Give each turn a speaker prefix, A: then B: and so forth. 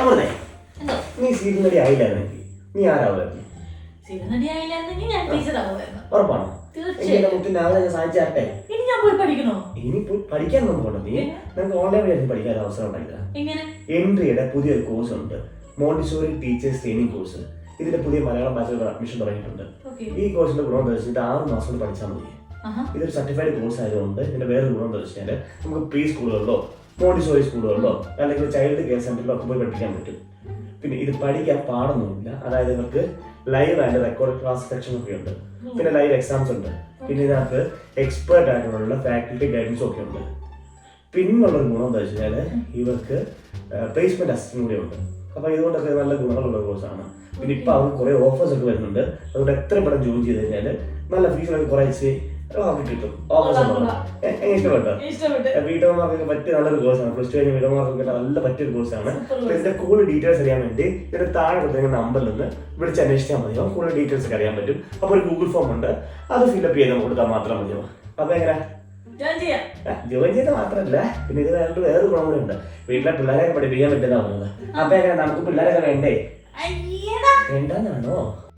A: അമൃതേ, നീ സീരിയൽ നടി ആയില്ലായിരുന്നെങ്കിൽ നീ ആരാവുമായിരുന്നു? ഉറപ്പാണോ? സാധിച്ചു തരട്ടെ. ഇനി പോയി പഠിക്കാൻ നോക്കണ്ട. നീ നമുക്ക് ഓൺലൈൻ വഴി പഠിക്കാൻ അവസരം ഉണ്ടായില്ല. എൻട്രിയുടെ പുതിയൊരു കോഴ്സ് ഉണ്ട്, മോണ്ടിസോറി ടീച്ചേഴ്സ് ട്രെയിനിങ് കോഴ്സ്. ഇതിന്റെ പുതിയ മലയാളം ബാച്ചിലർ അഡ്മിഷൻ തുടങ്ങിയിട്ടുണ്ട്. ഈ കോഴ്സിന്റെ ഗുണം എന്താ വെച്ചിട്ട് 6 മാസം കൊണ്ട് പഠിച്ചാൽ മതി. ഇതൊരു സർട്ടിഫൈഡ് കോഴ്സ് ആയതുകൊണ്ട് ഇതിന്റെ വേറെ ഗുണം എന്താ വെച്ചാൽ നമുക്ക് പ്രീ സ്കൂളുകളിലോ മോണ്ടിസോറി സ്കൂളുകളിലോ അല്ലെങ്കിൽ ചൈൽഡ് കെയർ സെന്ററിലോ ഒക്കെ പോയി പഠിപ്പിക്കാൻ പറ്റും. പിന്നെ ഇത് പഠിക്കാൻ പാടൊന്നുമില്ല. അതായത് ഇവർക്ക് live and record class section ഒക്കെ ഉണ്ട്. പിന്നെ ലൈവ് എക്സാംസ് ഉണ്ട്. പിന്നെ ഇതിനകത്ത് എക്സ്പേർട്ട് ആയിട്ടുള്ള ഫാക്കൽറ്റി ഗൈഡൻസും ഒക്കെ ഉണ്ട്. പിന്നുള്ളൊരു ഗുണം എന്താ വെച്ച് കഴിഞ്ഞാൽ ഇവർക്ക് പ്ലേസ്മെന്റ് അസിസ്റ്റന്റ് കൂടെ ഉണ്ട്. അപ്പൊ ഇതുകൊണ്ടൊക്കെ നല്ല ഗുണങ്ങളുള്ള കോഴ്സാണ്. പിന്നെ ഇപ്പൊ അവർക്ക് കുറെ ഓഫേഴ്സ് ഒക്കെ വരുന്നുണ്ട്. അതുകൊണ്ട് എത്ര പെട്ടെന്ന് ജോയിൻ ചെയ്ത് കഴിഞ്ഞാൽ നല്ല ഫീസിലൊക്കെ കുറെ കിട്ടും. ഓഫേഴ്സ് ഇഷ്ടപ്പെട്ടോ? വീട്ടമ്മമാർക്കൊക്കെ പറ്റിയ നല്ലൊരു കോഴ്സാണ്. പ്ലസ് ടു കഴിഞ്ഞ വീട്ടമ്മമാർക്കൊക്കെ നല്ല പറ്റിയൊരു കോഴ്സാണ്. ഇതിന്റെ കൂടുതൽ ഡീറ്റെയിൽസ് അറിയാൻ വേണ്ടി ഇതിന്റെ താഴെ കൊടുത്തിരിക്കുന്ന നമ്പറിൽ നിന്ന് വിളിച്ച് അന്വേഷിച്ചാൽ മതിയോ. കൂടുതൽ ഡീറ്റെയിൽസ് ഒക്കെ അറിയാൻ പറ്റും. അപ്പോൾ ഒരു ഗൂഗിൾ ഫോം ഉണ്ട്, അത് ഫില്ലപ്പ് ചെയ്ത് കൊടുത്താൽ മാത്രം മതിയോ. അപ്പൊ എങ്ങനെ ജോയിൻ ചെയ്ത് മാത്രമല്ല, പിന്നെ ഇത് വേറൊരു ഗുണം കൂടെ ഉണ്ട്. വീട്ടിലെ പിള്ളേരെയൊക്കെ പഠിപ്പിക്കാൻ പറ്റുന്ന പറഞ്ഞത്. അപ്പൊ എങ്ങനെ നമുക്ക് പിള്ളേരൊക്കെ വേണ്ടേ? വേണ്ടെന്നാണോ?